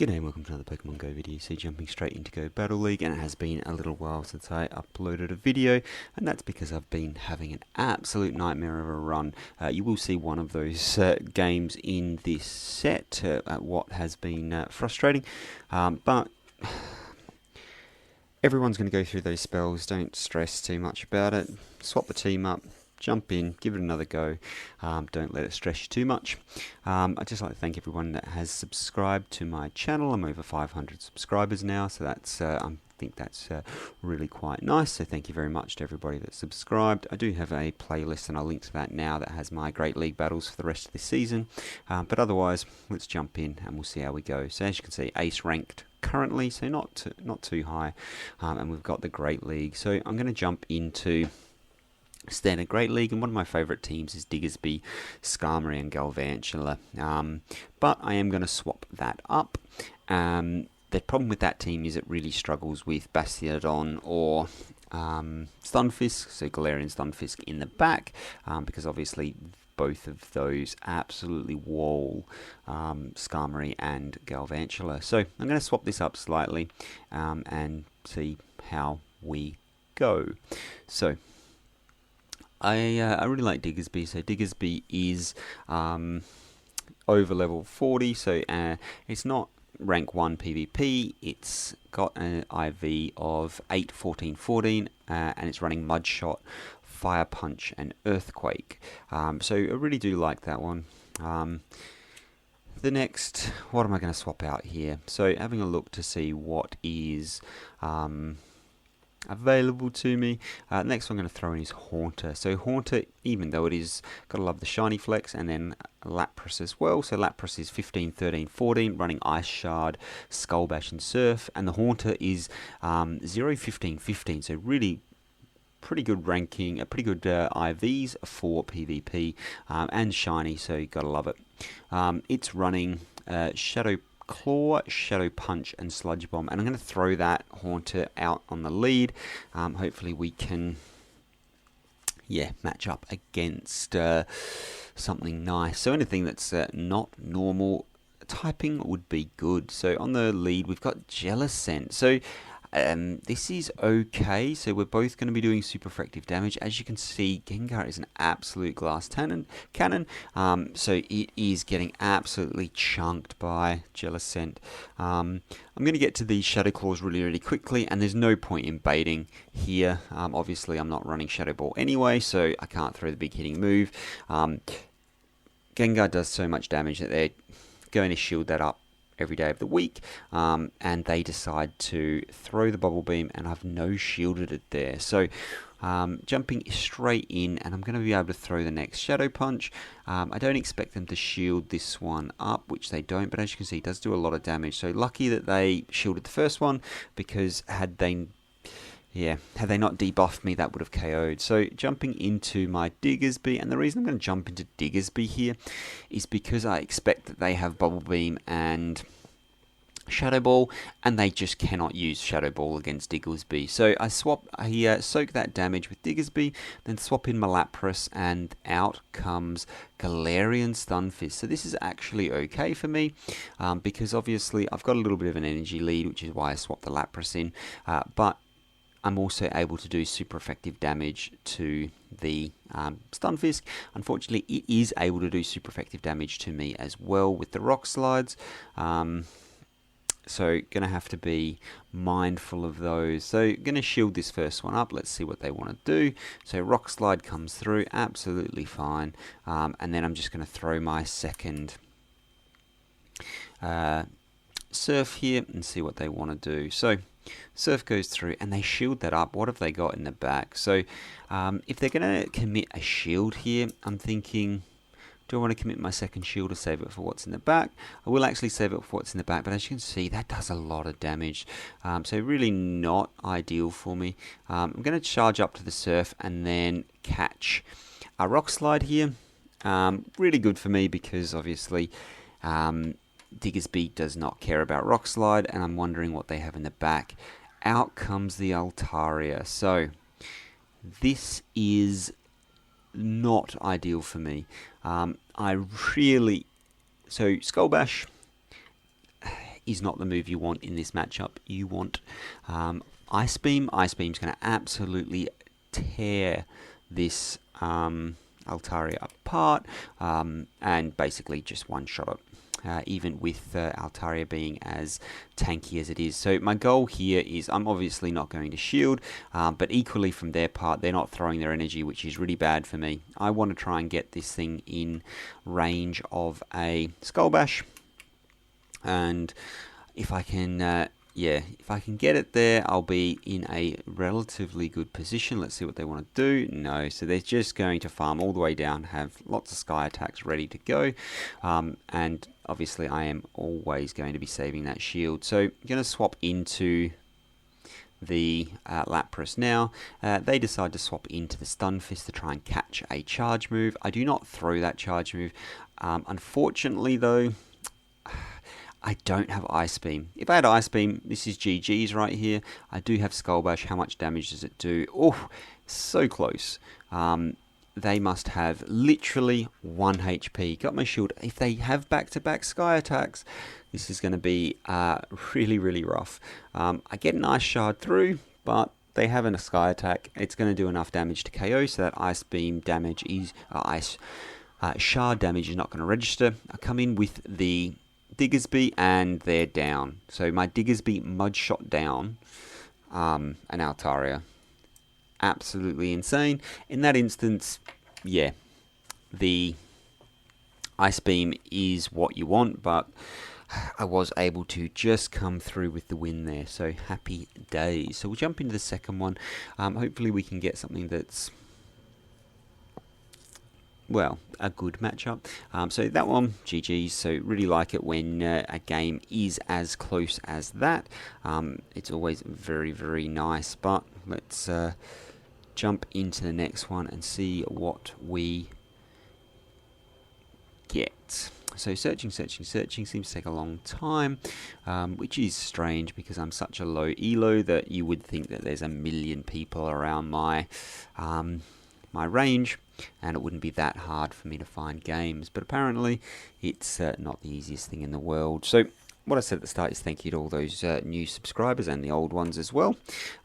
G'day and welcome to another Pokemon Go video. So jumping straight into Go Battle League, and it has been a little while since I uploaded a video, and that's because I've been having an absolute nightmare of a run. You will see one of those games in this set, what has been frustrating, but everyone's going to go through those spells. Don't stress too much about it. Swap the team up. Jump in, give it another go. Don't let it stress you too much. I'd just like to thank everyone that has subscribed to my channel. I'm over 500 subscribers now, so that's I think that's really quite nice. So thank you very much to everybody that subscribed. I do have a playlist, and I'll link to that now, that has my Great League battles for the rest of this season. But otherwise, let's jump in and we'll see how we go. So as you can see, ace ranked currently, so not too high, and we've got the Great League. So I'm going to jump into Standard Great League, and one of my favourite teams is Diggersby, Skarmory and Galvantula, but I am going to swap that up. The problem with that team is it really struggles with Bastiodon or Stunfisk, so Galarian Stunfisk in the back, because obviously both of those absolutely wall Skarmory and Galvantula. So I'm going to swap this up slightly and see how we go. So I really like Diggersby. So Diggersby is over level 40, so it's not rank 1 PvP. It's got an IV of 8, 14, 14, and it's running Mud Shot, Fire Punch, and Earthquake. So I really do like that one. The next, what am I going to swap out here? So having a look to see what is available to me. Next one I'm going to throw in is Haunter. So Haunter, even though it is, gotta love the shiny flex, and then Lapras as well. So Lapras is 15, 13, 14, running Ice Shard, Skull Bash and Surf, and the Haunter is 0, 15, 15. So really pretty good ranking, pretty good IVs for PvP, and shiny, so you gotta love it. It's running Shadow Claw, Shadow Punch, and Sludge Bomb, and I'm going to throw that Haunter out on the lead. Hopefully we can, match up against something nice. So anything that's not normal typing would be good. So on the lead we've got Jellicent. So this is okay, so we're both going to be doing super effective damage. As you can see, Gengar is an absolute glass cannon, so it is getting absolutely chunked by Jellicent. I'm going to get to these Shadow Claws really quickly, and there's no point in baiting here. Obviously I'm not running Shadow Ball anyway, so I can't throw the big hitting move. Gengar does so much damage that they're going to shield that up every day of the week, and they decide to throw the Bubble Beam, and I've no shielded it there. So jumping straight in, and I'm going to be able to throw the next Shadow Punch. I don't expect them to shield this one up, which they don't, but as you can see, it does do a lot of damage. So lucky that they shielded the first one, because had they not debuffed me, that would have KO'd. So jumping into my Diggersby, and the reason I'm going to jump into Diggersby here is because I expect that they have Bubble Beam and Shadow Ball, and they just cannot use Shadow Ball against Diggersby. So I soak that damage with Diggersby, then swap in my Lapras, and out comes Galarian Stunfisk. So this is actually okay for me, because obviously I've got a little bit of an energy lead, which is why I swapped the Lapras in, but I'm also able to do super effective damage to the Stunfisk. Unfortunately, it is able to do super effective damage to me as well with the Rock Slides. So going to have to be mindful of those. So going to shield this first one up. Let's see what they want to do. So Rock Slide comes through, absolutely fine. And then I'm just going to throw my second Surf here and see what they want to do. So Surf goes through, and they shield that up. What have they got in the back? So if they're going to commit a shield here, I'm thinking, do I want to commit my second shield or save it for what's in the back? I will actually save it for what's in the back, but as you can see, that does a lot of damage. So really not ideal for me. I'm going to charge up to the Surf and then catch a Rock Slide here. Really good for me, because obviously Diggersby does not care about Rock Slide, and I'm wondering what they have in the back. Out comes the Altaria. So this is not ideal for me. So Skull Bash is not the move you want in this matchup. You want Ice Beam. Ice Beam's going to absolutely tear this Altaria apart and basically just one-shot it. Even with Altaria being as tanky as it is. So my goal here is, I'm obviously not going to shield, but equally from their part, they're not throwing their energy, which is really bad for me. I want to try and get this thing in range of a Skull Bash, and if I can if I can get it there, I'll be in a relatively good position. Let's see what they want to do. No, so they're just going to farm all the way down, have lots of sky attacks ready to go, and obviously I am always going to be saving that shield. So I'm going to swap into the Lapras now. They decide to swap into the Stun Fist to try and catch a charge move. I do not throw that charge move. Unfortunately though, I don't have Ice Beam. If I had Ice Beam, this is GG's right here. I do have Skull Bash. How much damage does it do? Oh, so close. They must have literally 1 HP. Got my shield. If they have back-to-back Sky attacks, this is going to be really, really rough. I get an Ice Shard through, but they have a Sky attack. It's going to do enough damage to KO, so that Ice Beam damage is... Shard damage is not going to register. I come in with the Diggersby and they're down. So my Diggersby mud shot down an Altaria. Absolutely insane. In that instance, yeah, the Ice Beam is what you want, but I was able to just come through with the win there. So happy days. So we'll jump into the second one. Hopefully we can get something that's, well, a good matchup. So that one, GG's. So really like it when a game is as close as that. It's always very, very nice. But let's jump into the next one and see what we get. So searching seems to take a long time, which is strange because I'm such a low elo that you would think that there's a million people around my my range, and it wouldn't be that hard for me to find games. But apparently, it's not the easiest thing in the world. So what I said at the start is thank you to all those new subscribers and the old ones as well.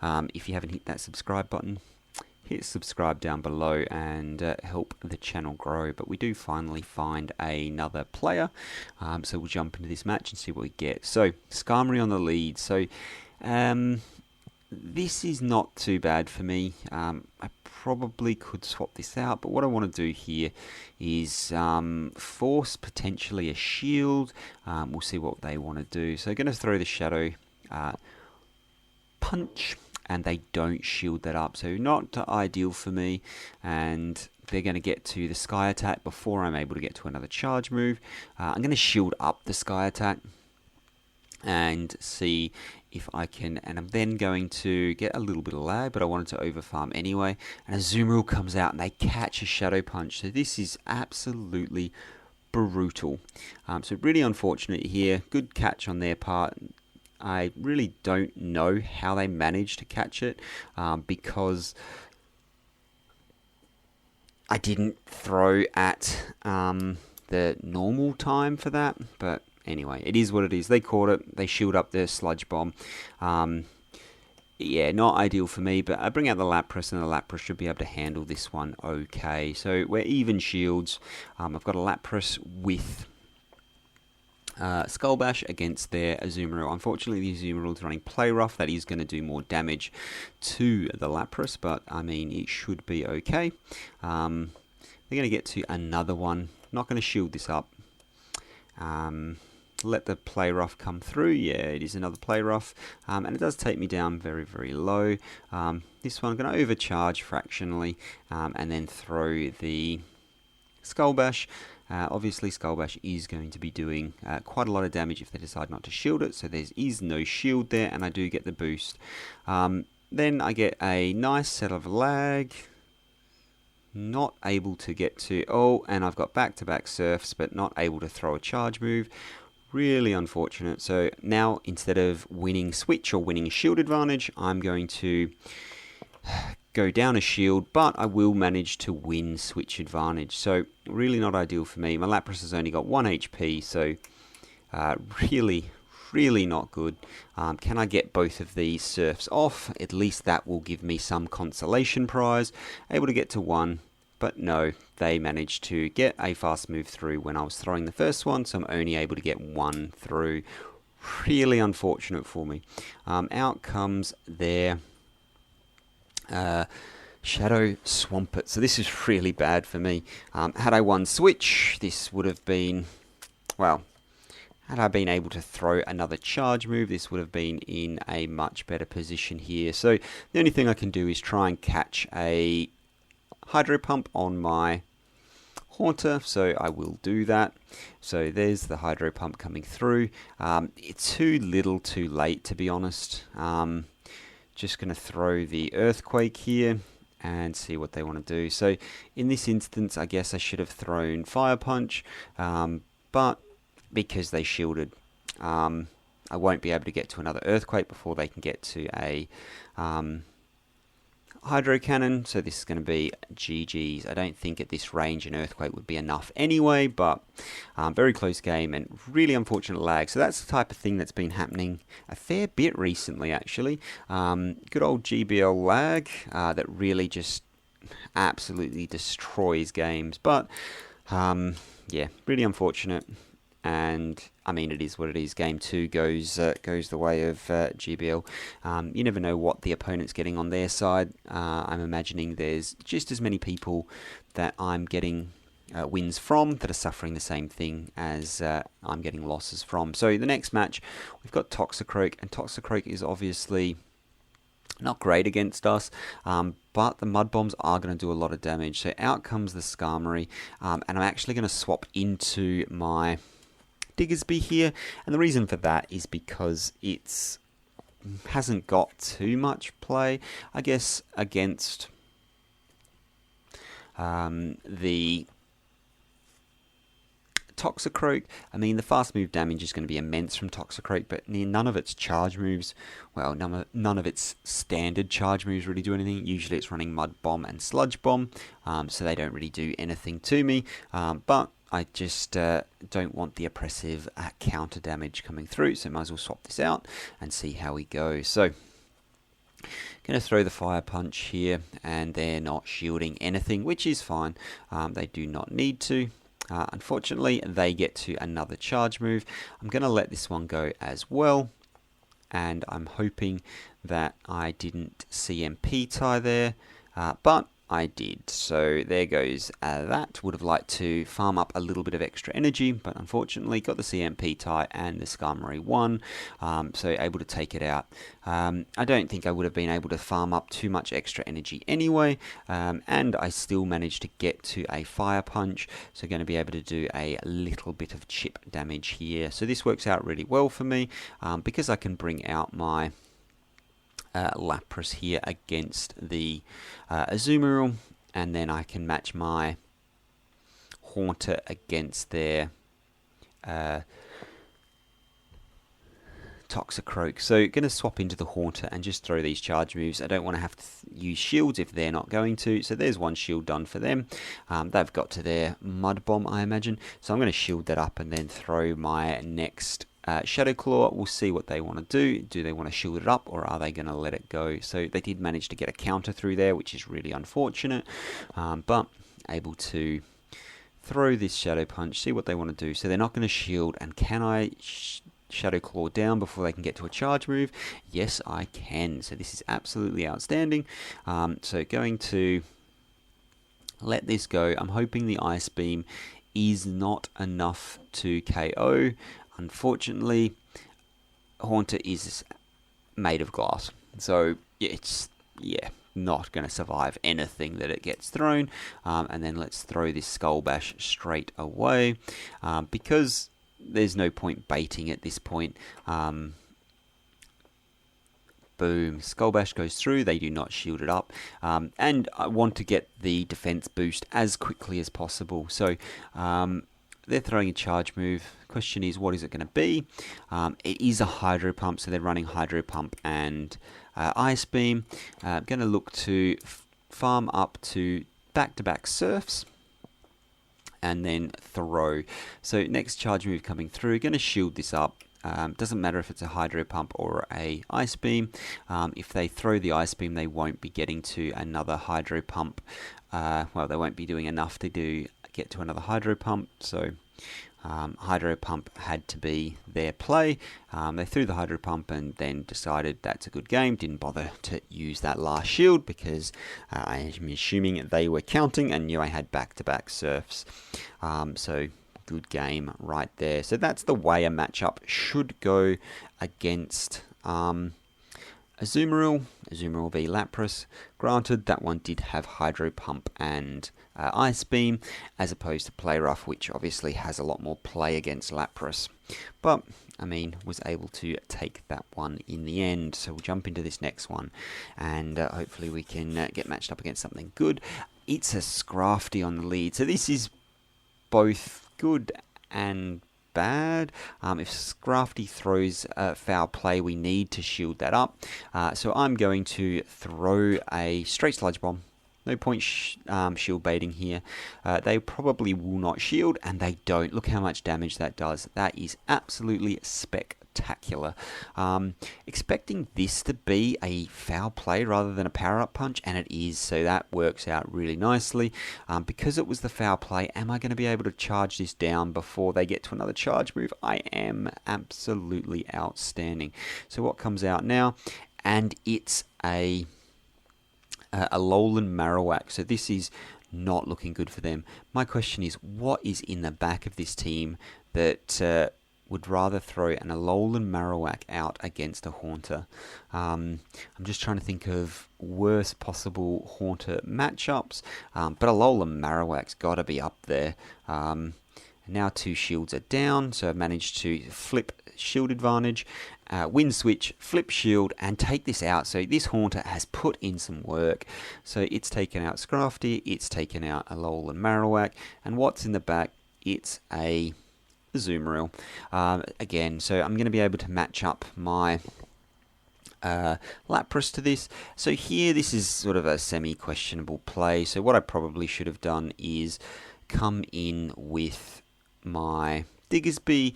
If you haven't hit that subscribe button, hit subscribe down below and help the channel grow. But we do finally find another player, so we'll jump into this match and see what we get. So Skarmory on the lead. So this is not too bad for me. I probably could swap this out, but what I want to do here is force potentially a shield. We'll see what they want to do. So I'm going to throw the Shadow Punch, and they don't shield that up, so not ideal for me. And they're going to get to the Sky attack before I'm able to get to another charge move. I'm going to shield up the Sky attack and see if I can, and I'm then going to get a little bit of lag, but I wanted to overfarm anyway, and a Azumarill comes out and they catch a Shadow Punch. So this is absolutely brutal. So really unfortunate here. Good catch on their part. I really don't know how they managed to catch it, because I didn't throw at the normal time for that, but anyway, it is what it is. They caught it. They shield up their Sludge Bomb. Yeah, not ideal for me, but I bring out the Lapras, and the Lapras should be able to handle this one okay. So we're even shields. I've got a Lapras with Skull Bash against their Azumarill. Unfortunately, the Azumarill is running Play Rough. That is going to do more damage to the Lapras, but I mean, it should be okay. They're going to get to another one. Not going to shield this up. Let the Play Rough come through. Yeah, it is another Play Rough, and it does take me down very, very low. This one I'm going to overcharge fractionally, and then throw the Skull Bash. Obviously, Skull Bash is going to be doing quite a lot of damage if they decide not to shield it, so there is no shield there, and I do get the boost. Then I get a nice set of lag. Not able to get to... Oh, and I've got back-to-back Surfs, but not able to throw a charge move. Really unfortunate. So now, instead of winning Switch or winning a shield advantage, I'm going to go down a shield, but I will manage to win Switch advantage. So really not ideal for me. My Lapras has only got 1 HP, so really, really not good. Can I get both of these surfs off? At least that will give me some consolation prize. Able to get to one, but no, they managed to get a fast move through when I was throwing the first one, so I'm only able to get one through. Really unfortunate for me. Out comes their Shadow Swampert. So this is really bad for me. Had I won Switch, this would have been, well, had I been able to throw another charge move, this would have been in a much better position here. So the only thing I can do is try and catch a Hydro Pump on my Haunter, so I will do that. So there's the Hydro Pump coming through. It's too little too late, to be honest. Just going to throw the Earthquake here and see what they want to do. So in this instance, I guess I should have thrown Fire Punch, but because they shielded, I won't be able to get to another Earthquake before they can get to a Hydro Cannon, so this is going to be GG's. I don't think at this range an Earthquake would be enough anyway, but very close game and really unfortunate lag. So that's the type of thing that's been happening a fair bit recently, actually. Good old GBL lag that really just absolutely destroys games. But yeah, really unfortunate. And I mean, it is what it is. Game 2 goes the way of GBL. You never know what the opponent's getting on their side. I'm imagining there's just as many people that I'm getting wins from that are suffering the same thing as I'm getting losses from. So the next match, we've got Toxicroak, and Toxicroak is obviously not great against us, but the Mud Bombs are going to do a lot of damage. So out comes the Skarmory, and I'm actually going to swap into my Diggersby here, and the reason for that is because it's hasn't got too much play, I guess, against the Toxicroak. I mean, the fast move damage is going to be immense from Toxicroak, but none of its charge moves, well, none of its standard charge moves really do anything. Usually it's running Mud Bomb and Sludge Bomb, so they don't really do anything to me, but I just don't want the oppressive counter damage coming through, so might as well swap this out and see how we go. So, going to throw the Fire Punch here, and they're not shielding anything, which is fine. They do not need to. Unfortunately, they get to another charge move. I'm going to let this one go as well, and I'm hoping that I didn't CMP tie there, but I did. So there goes that. Would have liked to farm up a little bit of extra energy, but unfortunately got the CMP tie and the Skarmory won, so able to take it out. I don't think I would have been able to farm up too much extra energy anyway, and I still managed to get to a Fire Punch, so going to be able to do a little bit of chip damage here. So this works out really well for me, because I can bring out my Lapras here against the Azumarill, and then I can match my Haunter against their Toxicroak. So going to swap into the Haunter and just throw these charge moves. I don't want to have to use shields if they're not going to, so there's one shield done for them. They've got to their Mud Bomb, I imagine, so I'm going to shield that up and then throw my next Shadow Claw. We'll see what they want to do. Do they want to shield it up, or are they going to let it go? So they did manage to get a counter through there, which is really unfortunate, but able to throw this Shadow Punch, see what they want to do. So they're not going to shield, and can I Shadow Claw down before they can get to a charge move? Yes, I can. So this is absolutely outstanding. So going to let this go. I'm hoping the Ice Beam is not enough to KO. Unfortunately, Haunter is made of glass, so it's not going to survive anything that it gets thrown. And then let's throw this Skull Bash straight away, because there's no point baiting at this point. Boom, Skull Bash goes through, they do not shield it up, and I want to get the defense boost as quickly as possible. So they're throwing a charge move. Question is, what is it going to be? It is a Hydro Pump, so they're running Hydro Pump and Ice Beam. I'm going to look to farm up to back-to-back Surfs and then throw. So next charge move coming through, going to shield this up, Doesn't matter if it's a Hydro Pump or a Ice Beam. If they throw the Ice Beam, they won't be getting to another Hydro Pump. Well, they won't be doing enough to get to another Hydro Pump, so Hydro Pump had to be their play. They threw the Hydro Pump and then decided that's a good game. Didn't bother to use that last shield because I'm assuming they were counting and knew I had back-to-back surfs. So good game right there. So that's the way a matchup should go against Azumarill v Lapras. Granted, that one did have Hydro Pump and Ice Beam, as opposed to Play Rough, which obviously has a lot more play against Lapras. But, I mean, was able to take that one in the end. So we'll jump into this next one, and hopefully we can get matched up against something good. It's a Scrafty on the lead, so this is both good and bad. If Scrafty throws foul play, we need to shield that up. So I'm going to throw a straight Sludge Bomb. No point shield baiting here. They probably will not shield, and they don't. Look how much damage that does. That is absolutely spectacular. Expecting this to be a foul play rather than a power-up punch, and it is, so that works out really nicely. Because it was the foul play, am I going to be able to charge this down before they get to another charge move? I am. Absolutely outstanding. So what comes out now? And it's a Alolan Marowak. So this is not looking good for them. My question is, what is in the back of this team that would rather throw an Alolan Marowak out against a Haunter? I'm just trying to think of worst possible Haunter matchups, but Alolan Marowak's got to be up there. Now 2 shields are down, so I've managed to flip shield advantage, win switch, flip shield, and take this out. So this Haunter has put in some work. So it's taken out Scrafty, it's taken out Alolan Marowak, and what's in the back? It's a Azumarill. Again, so I'm going to be able to match up my Lapras to this. So here, this is sort of a semi-questionable play. So what I probably should have done is come in with my Diggersby,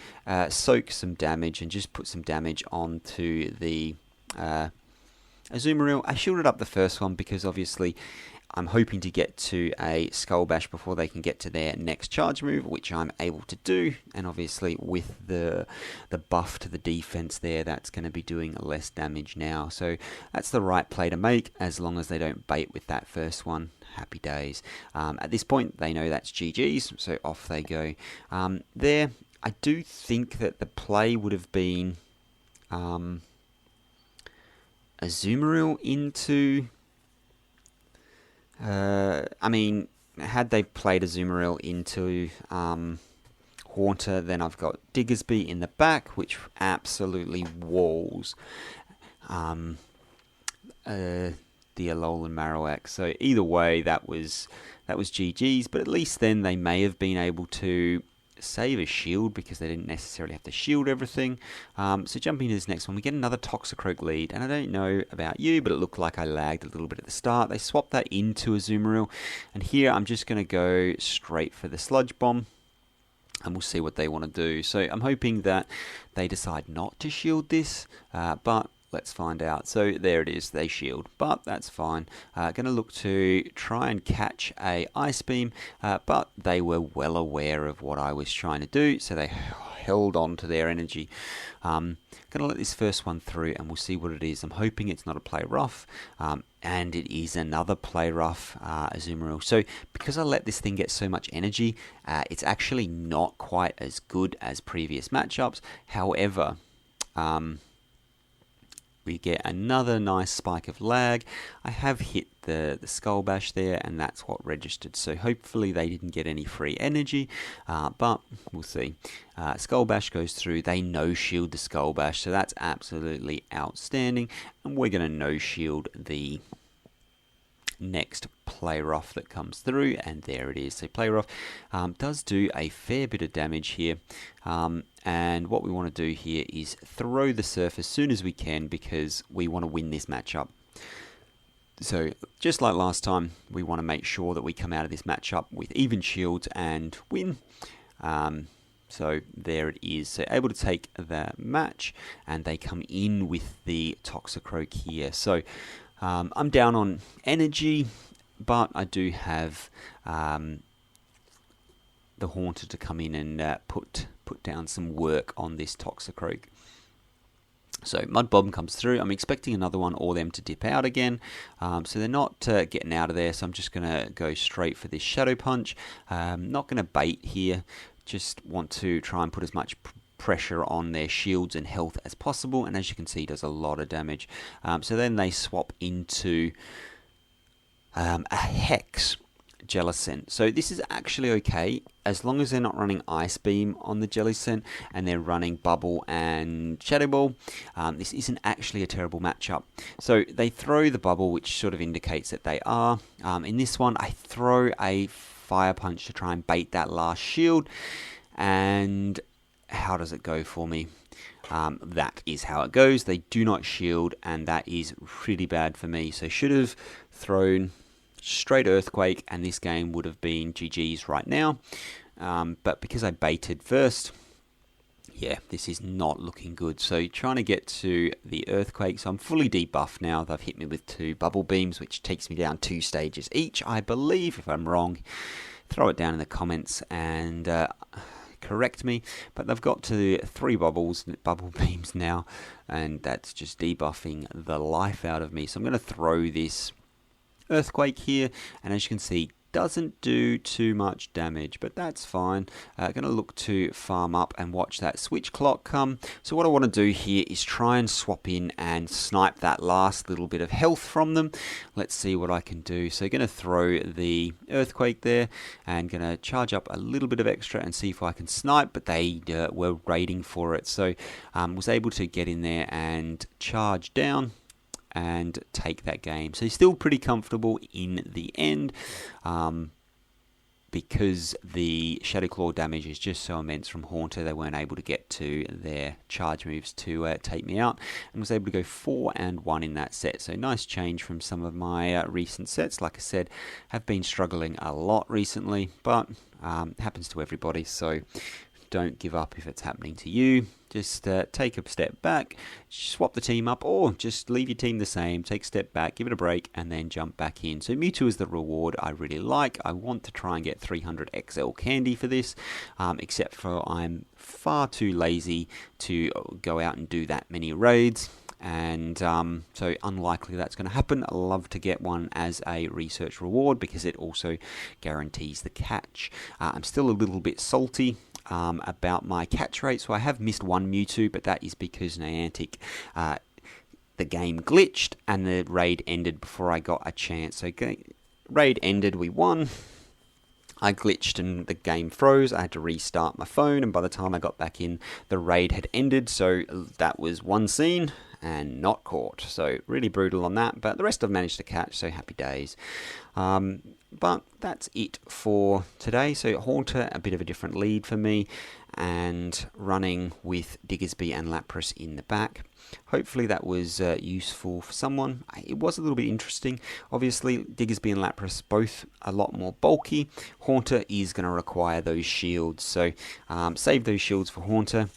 soak some damage, and just put some damage onto the Azumarill. I shielded up the first one because obviously I'm hoping to get to a Skull Bash before they can get to their next charge move, which I'm able to do. And obviously with the buff to the defense there, that's going to be doing less damage now. So that's the right play to make, as long as they don't bait with that first one. Happy days. At this point, they know that's GG's, so off they go. There, I do think that the play would have been Azumarill into... I mean, had they played Azumarill into Haunter, then I've got Diggersby in the back, which absolutely walls the Alolan Marowak. So either way, that was GG's, but at least then they may have been able to save a shield because they didn't necessarily have to shield everything. So jumping to this next one, we get another Toxicroak lead, and I don't know about you, but it looked like I lagged a little bit at the start. They swapped that into Azumarill, and here I'm just going to go straight for the Sludge Bomb, and we'll see what they want to do. So I'm hoping that they decide not to shield this, but let's find out. So there it is, they shield, but that's fine. Going to look to try and catch a Ice Beam, but they were well aware of what I was trying to do, so they held on to their energy. Going to let this first one through, and we'll see what it is. I'm hoping it's not a Play Rough, and it is another Play Rough Azumarill. So because I let this thing get so much energy, it's actually not quite as good as previous matchups. However, we get another nice spike of lag. I have hit the Skull Bash there, and that's what registered. So hopefully they didn't get any free energy, but we'll see. Skull Bash goes through. They no-shield the Skull Bash, so that's absolutely outstanding. And we're going to no-shield the next Play Rough that comes through, and there it is. So Play Rough does do a fair bit of damage here, and what we want to do here is throw the Surf as soon as we can because we want to win this matchup. So just like last time, we want to make sure that we come out of this matchup with even shields and win. So there it is. So able to take the match, and they come in with the Toxicroak here. So I'm down on energy, but I do have the Haunter to come in and put down some work on this Toxicroak. So Mud Bomb comes through. I'm expecting another one or them to dip out again. So they're not getting out of there. So I'm just going to go straight for this Shadow Punch. Not going to bait here. Just want to try and put as much pressure on their shields and health as possible. And as you can see, does a lot of damage. So then they swap into a Hex Jellicent. So this is actually okay as long as they're not running Ice Beam on the Jellicent and they're running Bubble and Shadow Ball. This isn't actually a terrible matchup. So they throw the Bubble, which sort of indicates that they are. In this one, I throw a Fire Punch to try and bait that last shield. And how does it go for me? That is how it goes. They do not shield, and that is really bad for me. So should have thrown straight Earthquake, and this game would have been GG's right now. But because I baited first, yeah, this is not looking good. So trying to get to the Earthquake. So I'm fully debuffed now. They've hit me with 2 Bubble Beams, which takes me down 2 stages each, I believe. If I'm wrong, throw it down in the comments and correct me. But they've got to 3 Bubble Beams now, and that's just debuffing the life out of me. So I'm going to throw this Earthquake here, and as you can see, doesn't do too much damage, but that's fine. Going to look to farm up and watch that switch clock come. So what I want to do here is try and swap in and snipe that last little bit of health from them. Let's see what I can do. So going to throw the Earthquake there and going to charge up a little bit of extra and see if I can snipe, but they were raiding for it. So was able to get in there and charge down and take that game. So he's still pretty comfortable in the end, because the Shadow Claw damage is just so immense from Haunter. They weren't able to get to their charge moves to take me out, and was able to go 4-1 in that set. So nice change from some of my recent sets. Like I said, have been struggling a lot recently, but happens to everybody. So don't give up if it's happening to you. Just take a step back, swap the team up, or just leave your team the same. Take a step back, give it a break, and then jump back in. So Mewtwo is the reward I really like. I want to try and get 300 XL candy for this, except for I'm far too lazy to go out and do that many raids. And so unlikely that's going to happen. I love to get one as a research reward because it also guarantees the catch. I'm still a little bit salty about my catch rate. So I have missed 1 Mewtwo, but that is because Niantic, the game glitched and the raid ended before I got a chance. So raid ended, we won. I glitched and the game froze. I had to restart my phone, and by the time I got back in, the raid had ended. So that was one scene and not caught. So really brutal on that, but the rest I've managed to catch, so happy days. But that's it for today. So Haunter, a bit of a different lead for me, and running with Diggersby and Lapras in the back. Hopefully that was useful for someone. It was a little bit interesting. Obviously, Diggersby and Lapras both a lot more bulky. Haunter is going to require those shields, so save those shields for Haunter,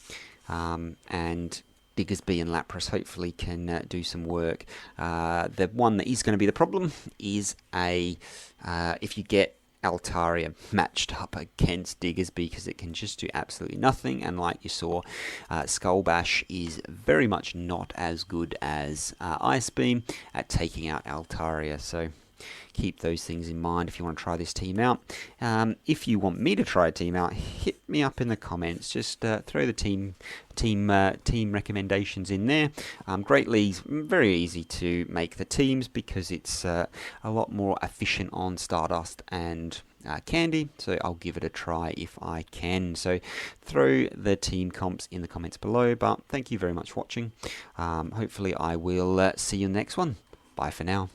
and Diggersby and Lapras hopefully can do some work. The one that is going to be the problem is if you get Altaria matched up against Diggersby, because it can just do absolutely nothing, and like you saw, Skull Bash is very much not as good as Ice Beam at taking out Altaria. So keep those things in mind if you want to try this team out. If you want me to try a team out, hit me up in the comments. Just throw the team recommendations in there. Great League's very easy to make the teams because it's a lot more efficient on Stardust and Candy, so I'll give it a try if I can. So throw the team comps in the comments below, but thank you very much for watching. Hopefully I will see you in the next one. Bye for now.